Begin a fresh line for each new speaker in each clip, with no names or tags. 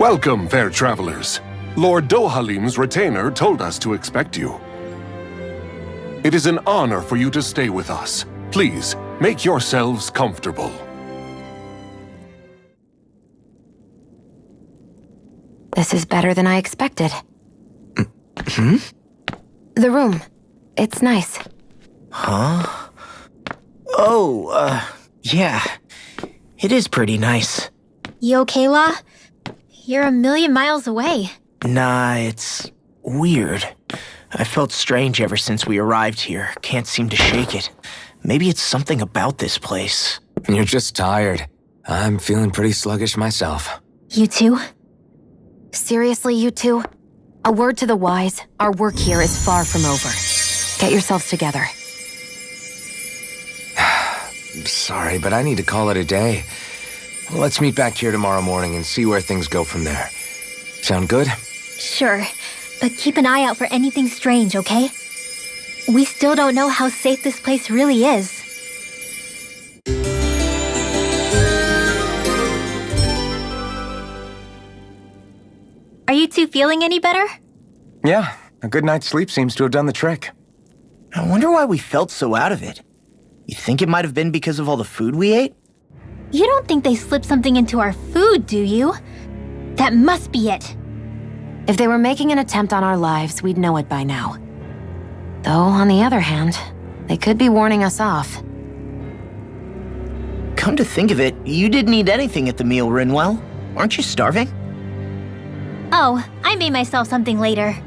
Welcome, fair travelers. Lord Dohalim's retainer told us to expect you. It is an honor for you to stay with us. Please, make yourselves comfortable.
This is better than I expected. The room. It's nice.
Huh? Oh, yeah. It is pretty nice.
You okay, La? You're a million miles away.
Nah, it's weird. I felt strange ever since we arrived here. Can't seem to shake it. Maybe it's something about this place.
You're just tired. I'm feeling pretty sluggish myself.
You too?
Seriously, you two? A word to the wise, our work here is far from over. Get yourselves together.
Sorry, but I need to call it a day. Let's meet back here tomorrow morning and see where things go from there. Sound good?
Sure, but keep an eye out for anything strange, okay? We still don't know how safe this place really is. Are you two feeling any better?
Yeah, a good night's sleep seems to have done the trick.
I wonder why we felt so out of it. You think it might have been because of all the food we ate?
You don't think they slipped something into our food, do you? That must be it.
If they were making an attempt on our lives, we'd know it by now. Though, on the other hand, they could be warning us off.
Come to think of it, you didn't eat anything at the meal, Rinwell. Aren't you starving?
Oh, I made myself something later.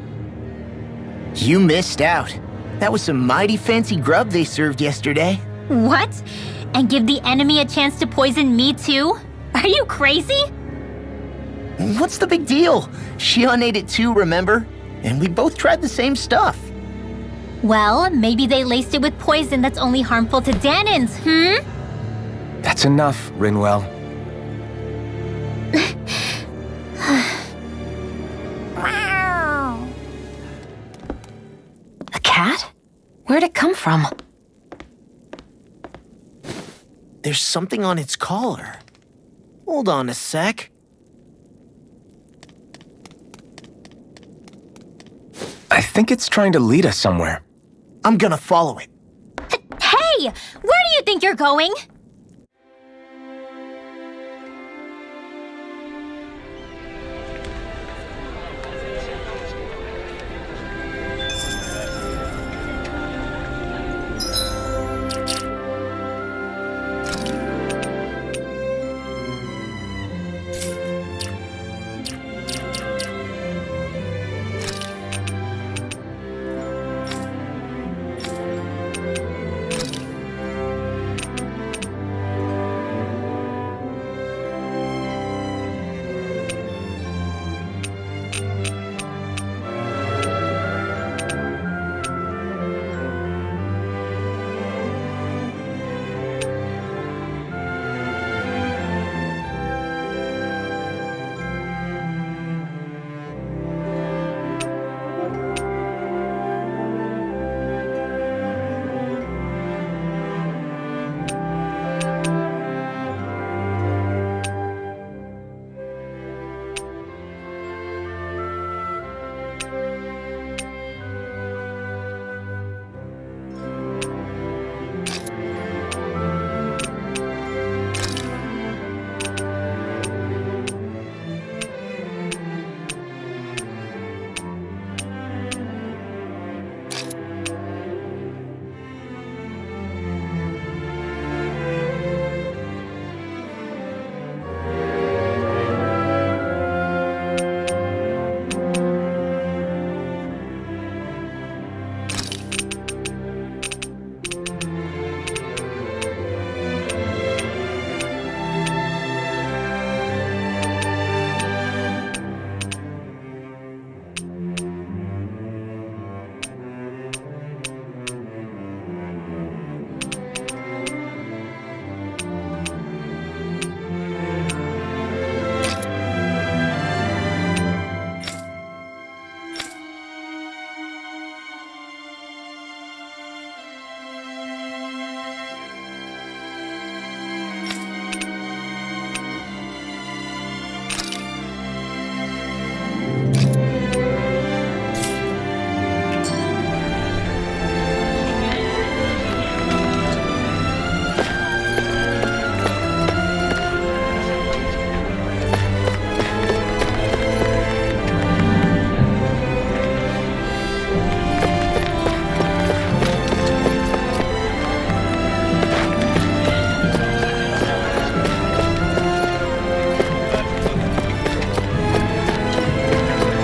You missed out. That was some mighty fancy grub they served yesterday.
What? And give the enemy a chance to poison me too? Are you crazy?
What's the big deal? Shion ate it too, remember? And we both tried the same stuff.
Well, maybe they laced it with poison that's only harmful to Danins,
That's enough, Rinwell.
A cat? Where'd it come from?
There's something on its collar. Hold on a sec.
I think it's trying to lead us somewhere.
I'm gonna follow it.
Hey! Where do you think you're going?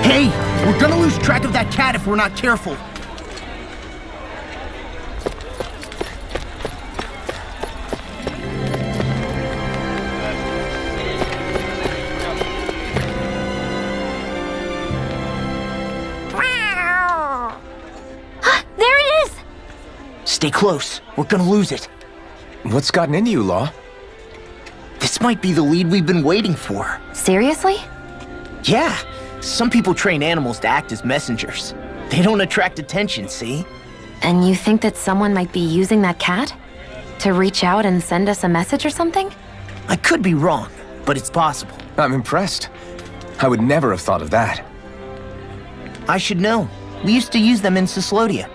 Hey, we're gonna lose track of that cat if we're not careful.
There it is!
Stay close. We're gonna lose it.
What's gotten into you, Law?
This might be the lead we've been waiting for.
Seriously?
Yeah, some people train animals to act as messengers. They don't attract attention, see?
And you think that someone might be using that cat? To reach out and send us a message or something?
I could be wrong, but it's possible.
I'm impressed. I would never have thought of that.
I should know. We used to use them in Cyslodia.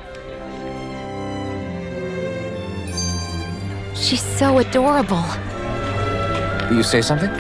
She's so adorable.
You say something?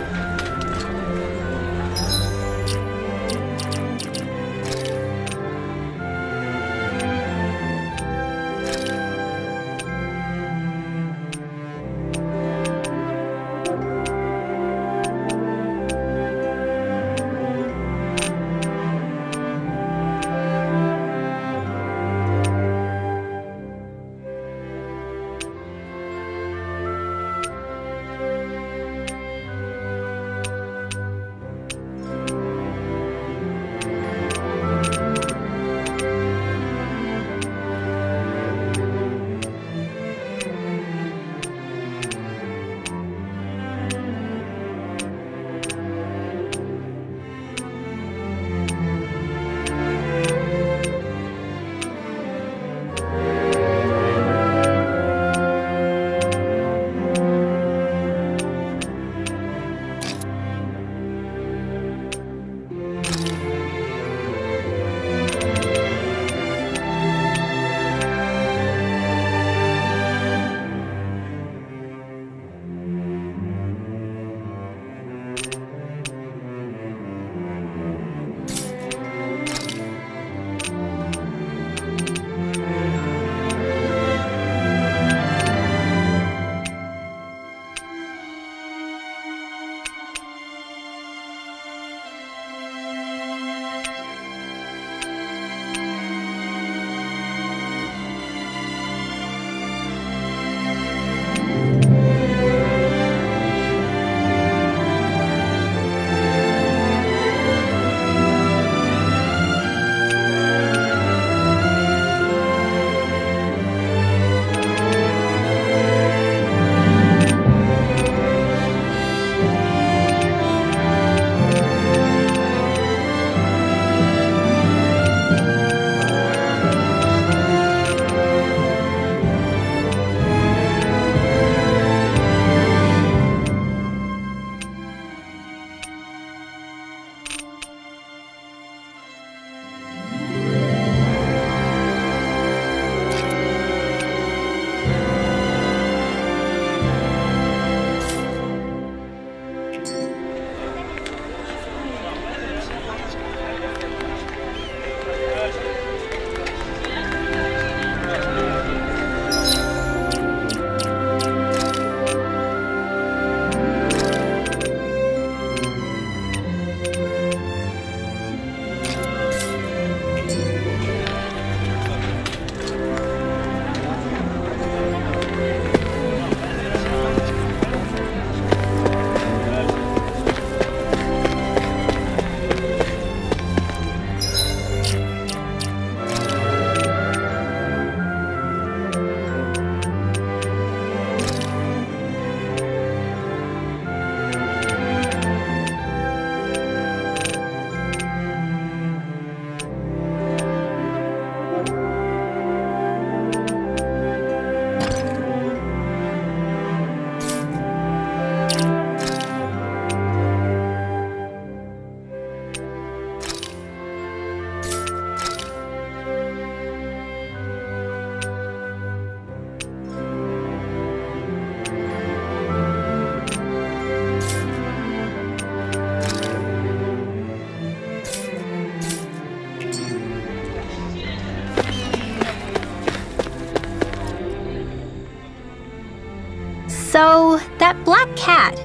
So, that black cat,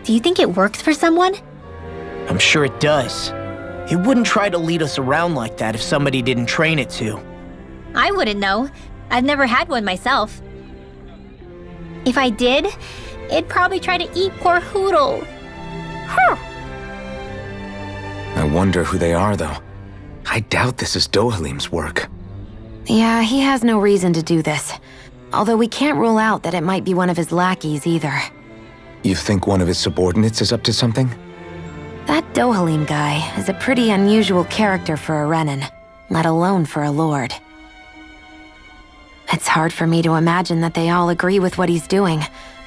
do you think it works for someone?
I'm sure it does. It wouldn't try to lead us around like that if somebody didn't train it to.
I wouldn't know. I've never had one myself. If I did, it'd probably try to eat poor Hootle.
I wonder who they are, though. I doubt this is Dohalim's work.
Yeah, he has no reason to do this. Although we can't rule out that it might be one of his lackeys either.
You think one of his subordinates is up to something?
That Dohalim guy is a pretty unusual character for a Renan, let alone for a lord. It's hard for me to imagine that they all agree with what he's doing.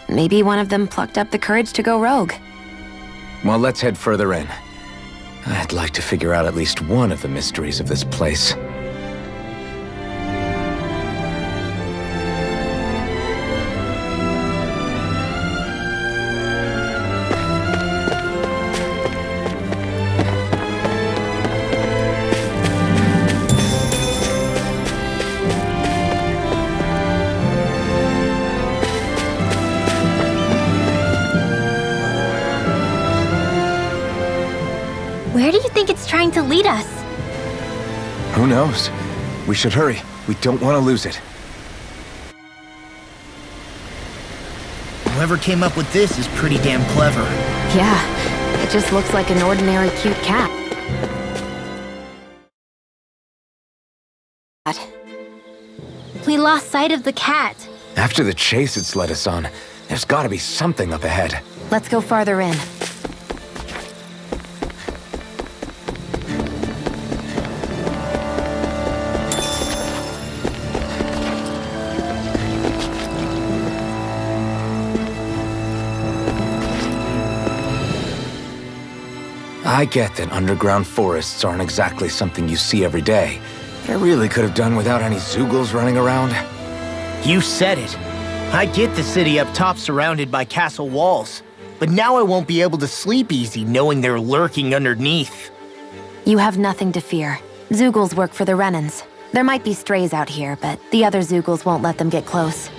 Maybe one of them plucked up the courage to go rogue.
Well, let's head further in. I'd like to figure out at least one of the mysteries of this place.
Where do you think it's trying to lead us?
Who knows? We should hurry. We don't want to lose it.
Whoever came up with this is pretty damn clever.
Yeah, it just looks like an ordinary cute cat.
We lost sight of the cat.
After the chase it's led us on, there's gotta be something up ahead.
Let's go farther in.
I get that underground forests aren't exactly something you see every day. I really could have done without any Zoogles running around.
You said it. I get the city up top surrounded by castle walls, but now I won't be able to sleep easy knowing they're lurking underneath.
You have nothing to fear. Zoogles work for the Renans. There might be strays out here, but the other Zoogles won't let them get close.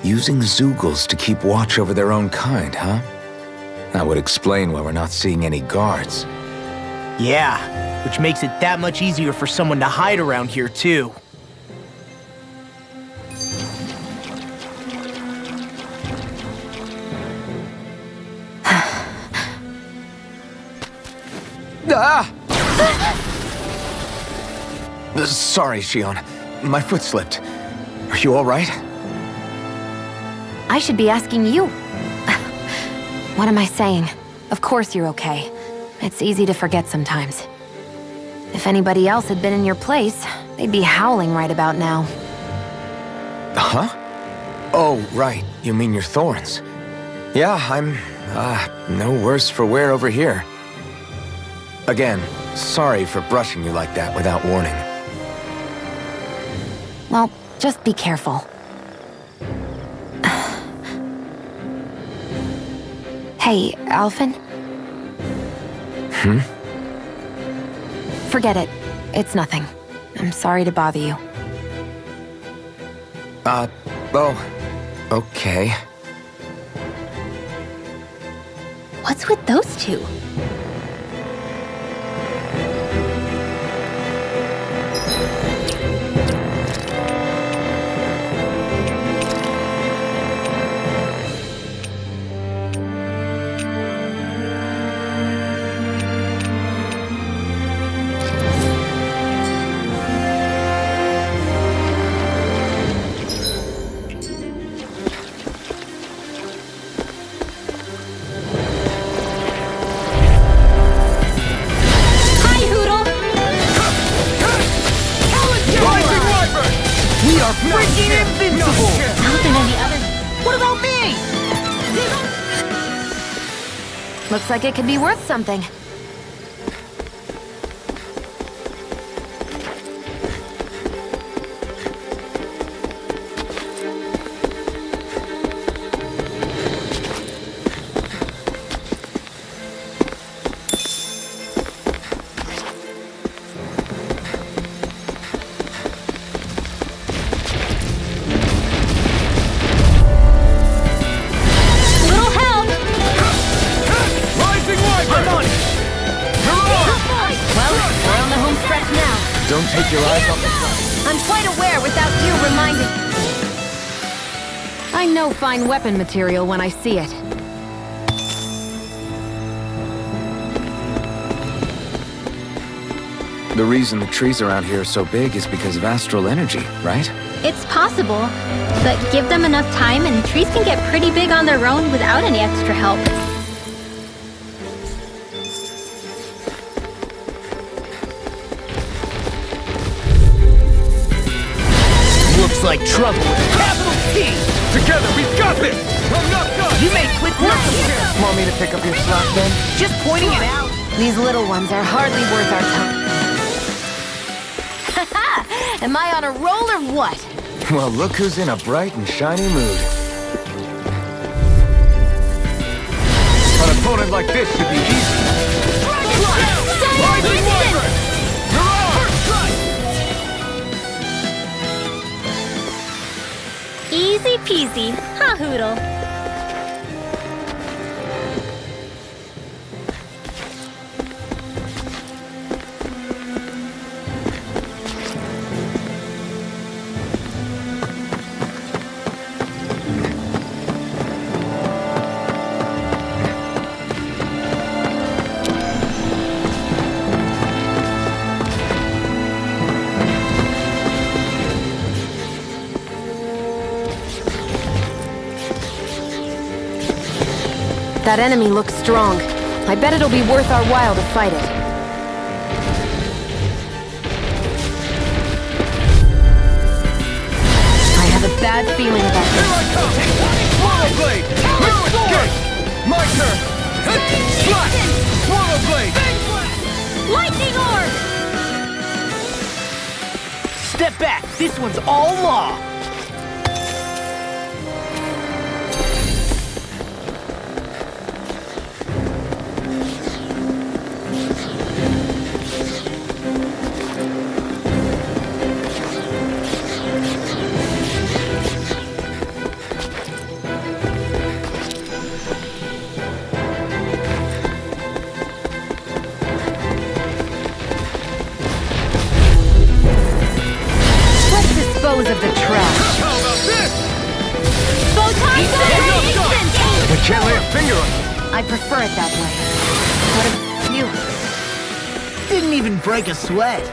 Using Zoogles to keep watch over their own kind, huh? That would explain why we're not seeing any guards.
Yeah, which makes it that much easier for someone to hide around here, too.
Ah! Sorry, Shion. My foot slipped. Are you all right?
I should be asking you. What am I saying? Of course you're okay. It's easy to forget sometimes. If anybody else had been in your place, they'd be howling right about now.
Huh? Oh, right. You mean your thorns. Yeah, I'm, no worse for wear over here. Again, sorry for brushing you like that without warning.
Well, just be careful. Hey, Alphen? Forget it. It's nothing. I'm sorry to bother you.
Oh, okay.
What's with those two?
Freaking invincible!
Alvin and the others.
What about me?
Looks like it could be worth something.
Little help!
I'm on it!
Don't take your eyes off the prize.
I'm quite aware without you reminding... I know fine weapon material when I see it.
The reason the trees around here are so big is because of astral energy, right?
It's possible, but give them enough time and trees can get pretty big on their own without any extra help.
Looks like trouble with a capital T!
Together, we've got this! I'm not done!
You made quick work of it!
Want me to pick up your slack then?
Just pointing it out!
These little ones are hardly worth our time. Haha! Am I on a roll or what?
Well, look who's in a bright and shiny mood.
An opponent like this should be easy.
Easy peasy, ha Hoodle.
That enemy looks strong. I bet it'll be worth our while to fight it. I have a bad feeling about this.
Here I come! Swallow Blade! Mirror Escape! My turn! Slash! Swallow Blade!
Lightning Orb!
Step back! This one's all law!
Of the trash.
How about this?
Photon Instant!
I can't lay a finger on it.
I prefer it that way. What about you?
Didn't even break a sweat.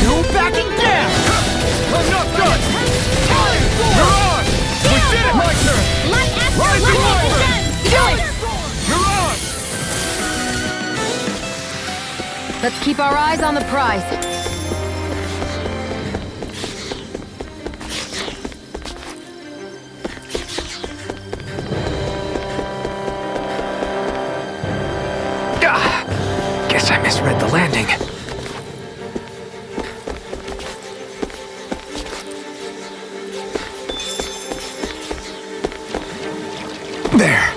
No backing down!
I'm not done! You're on! We did it! My turn!
Light after
Rising
lightning
Wyvern!
descends!
You're on!
Let's keep our eyes on the prize.
Guess I misread the landing. There.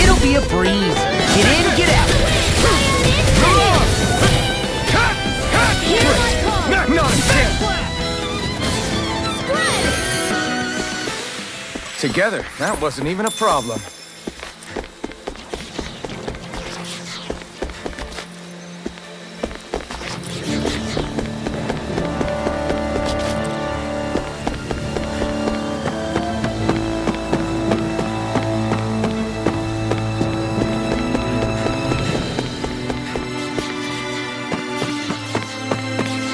It'll be a breeze. Get in, get out.
Not a chance!
Together, that wasn't even a problem.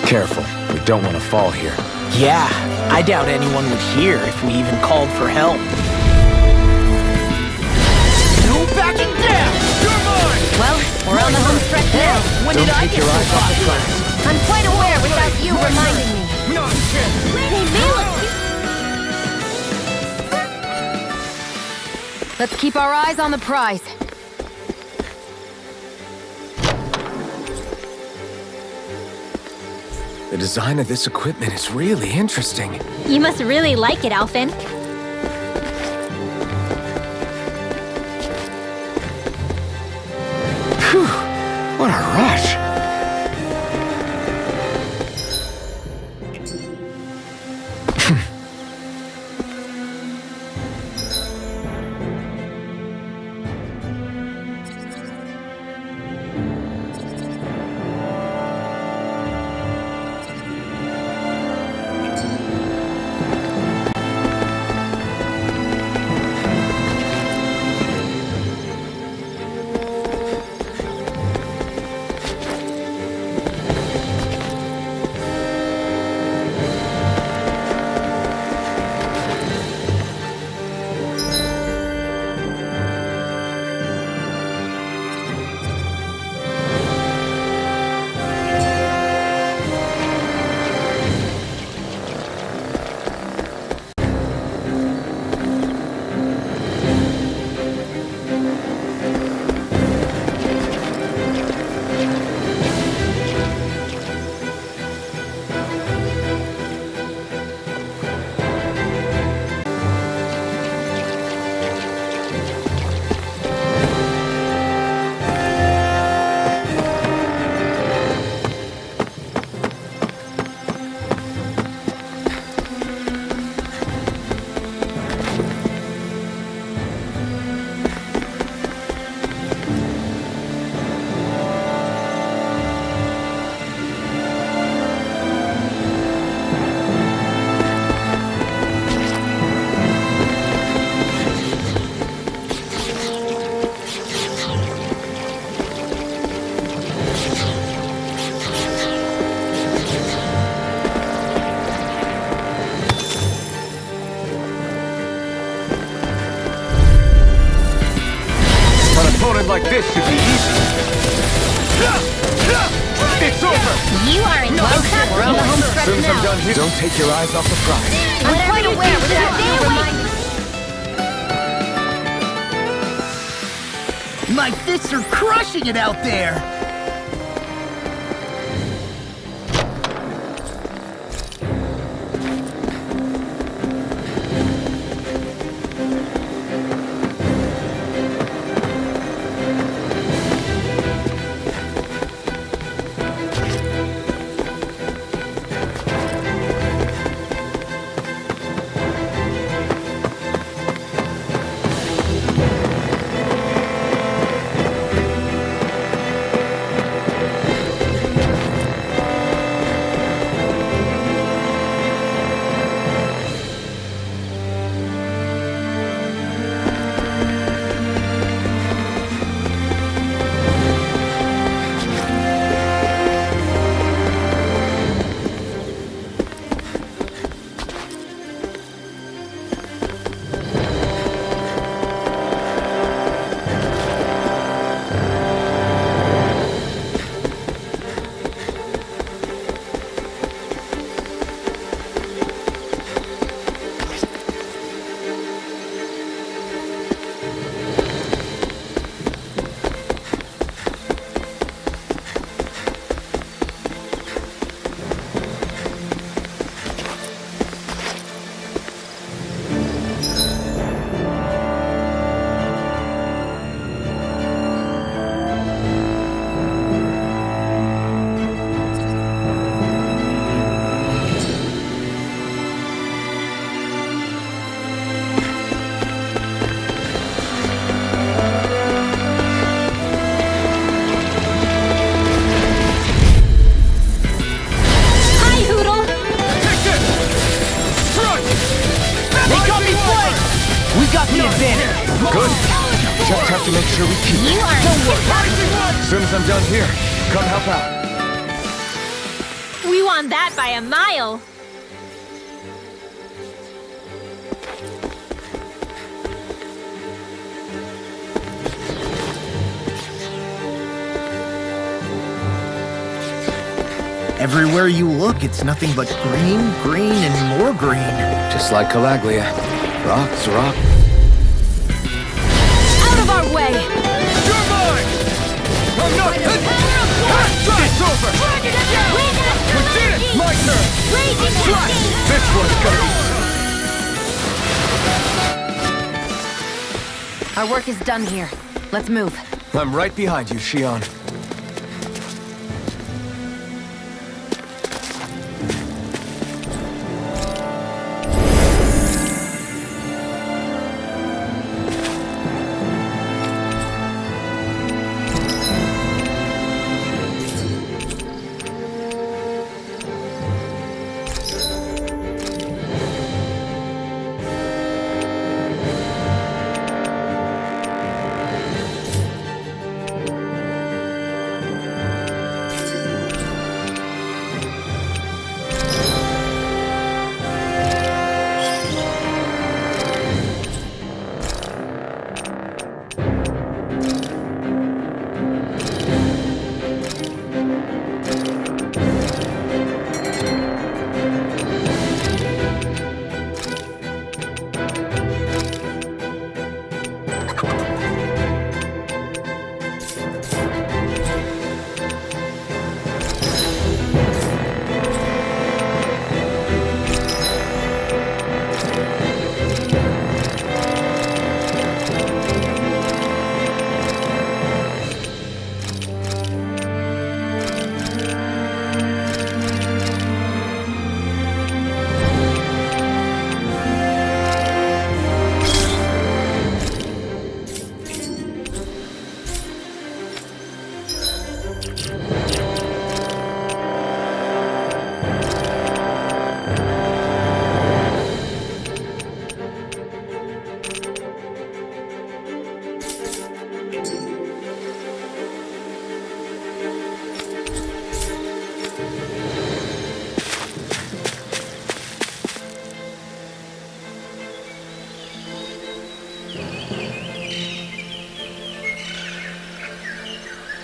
Careful, we don't want to fall here.
Yeah, I doubt anyone would hear if we even called for help. No backing down!
You're mine!
Well, we're on the home stretch now.
When did I get
your
so
eyes off the
popular?
prize.
I'm quite aware without you reminding me.
Not a chance!
Let's keep our eyes on the prize.
The design of this equipment is really interesting.
You must really like it, Alphen.
Phew, what a rush. done here. Don't take your eyes off the prize.
I'm quite aware without you reminding.
My fists are crushing it out there!
Just have to make sure we keep it.
You are
As soon as I'm done here, come help out.
We won that by a mile.
Everywhere you look, it's nothing but green, green, and more green.
Just like Calaglia. Rock's rock.
Out of our way!
You're mine! I'm not... It's over! We did it! My turn! This one's gonna be...
Our work is done here. Let's move.
I'm right behind you, Shion.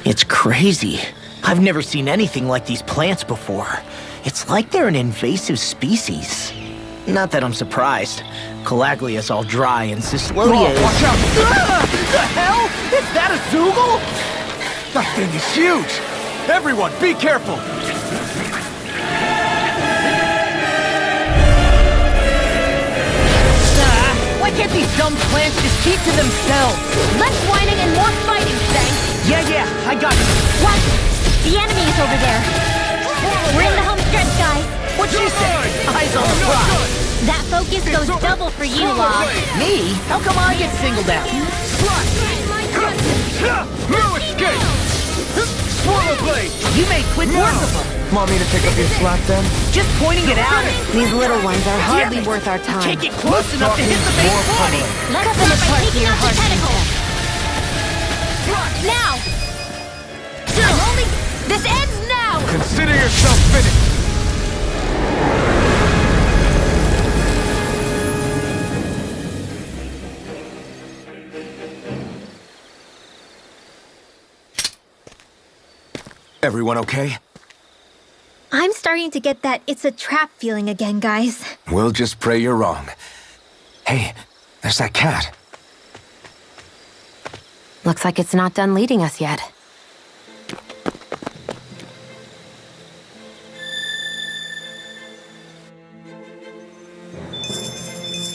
It's crazy. I've never seen anything like these plants before. It's like they're an invasive species. Not that I'm surprised. Calaglia's all dry and Cyslodia is...
Watch out!
The hell? Is that a Zoogle?
That thing is huge! Everyone, be careful!
Why can't these dumb plants just keep to themselves?
Less whining and more fighting, Sang.
Yeah, I got you.
Watch! The enemy is over there. We're in the home stretch, guys.
What'd you say? Eyes on the prize.
That focus goes double for you, Law.
Me? How come I get singled out?
No escape! Swallow blade!
You made quick work of them.
Want me to pick up your slack then?
Just pointing it out.
These little ones are hardly
Damn it.
worth our time.
Can't get close enough to hit the big
more
body.
Let's
Cut them
start by
apart
taking
here,
out the
Hossain.
tentacles. Now! I'm only... This ends now!
Consider yourself finished! Everyone okay?
I'm starting to get that it's a trap feeling again, guys.
We'll just pray you're wrong. Hey, there's that cat.
Looks like it's not done leading us yet.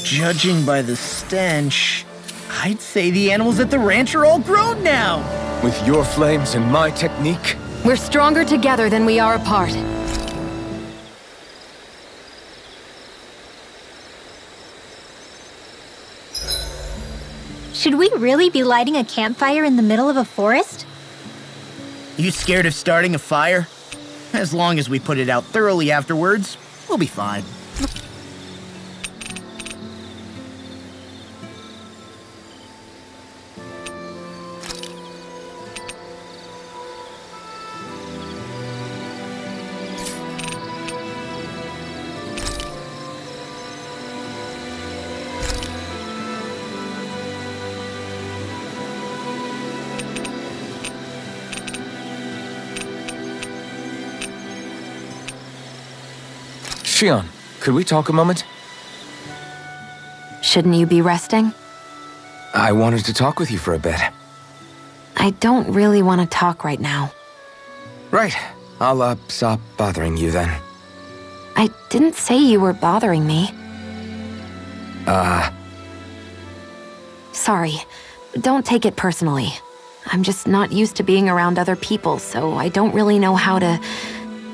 Judging by the stench, I'd say the animals at the ranch are all grown now.
With your flames and my technique,
We're stronger together than we are apart.
Should we really be lighting a campfire in the middle of a forest?
You scared of starting a fire? As long as we put it out thoroughly afterwards, we'll be fine.
Shion, could we talk a moment?
Shouldn't you be resting?
I wanted to talk with you for a bit.
I don't really want to talk right now.
Right. I'll, stop bothering you then.
I didn't say you were bothering me. Sorry. Don't take it personally. I'm just not used to being around other people, so I don't really know how to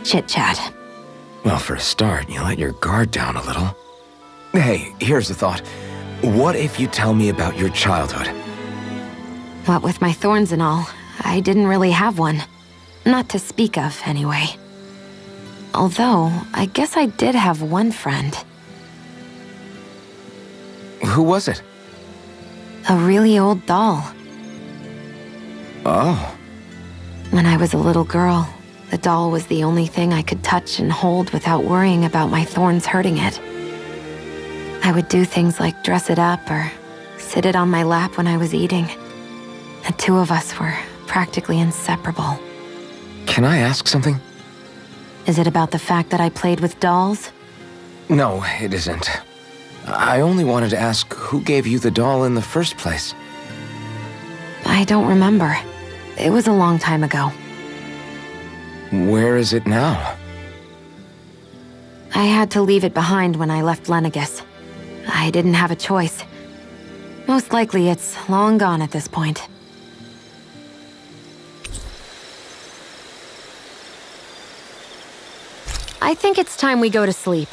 chit-chat.
Well, for a start, you let your guard down a little. Hey, here's a thought. What if you tell me about your childhood?
What with my thorns and all, I didn't really have one. Not to speak of, anyway. Although, I guess I did have one friend.
Who was it?
A really old doll.
Oh.
When I was a little girl, the doll was the only thing I could touch and hold without worrying about my thorns hurting it. I would do things like dress it up or sit it on my lap when I was eating. The two of us were practically inseparable.
Can I ask something?
Is it about the fact that I played with dolls?
No, it isn't. I only wanted to ask who gave you the doll in the first place.
I don't remember. It was a long time ago.
Where is it now?
I had to leave it behind when I left Lenegus. I didn't have a choice. Most likely it's long gone at this point. I think it's time we go to sleep.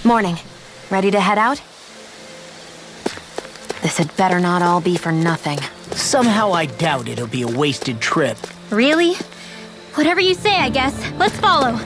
Morning. Ready to head out? This had better not all be for nothing.
Somehow I doubt it'll be a wasted trip.
Really? Whatever you say, I guess. Let's follow.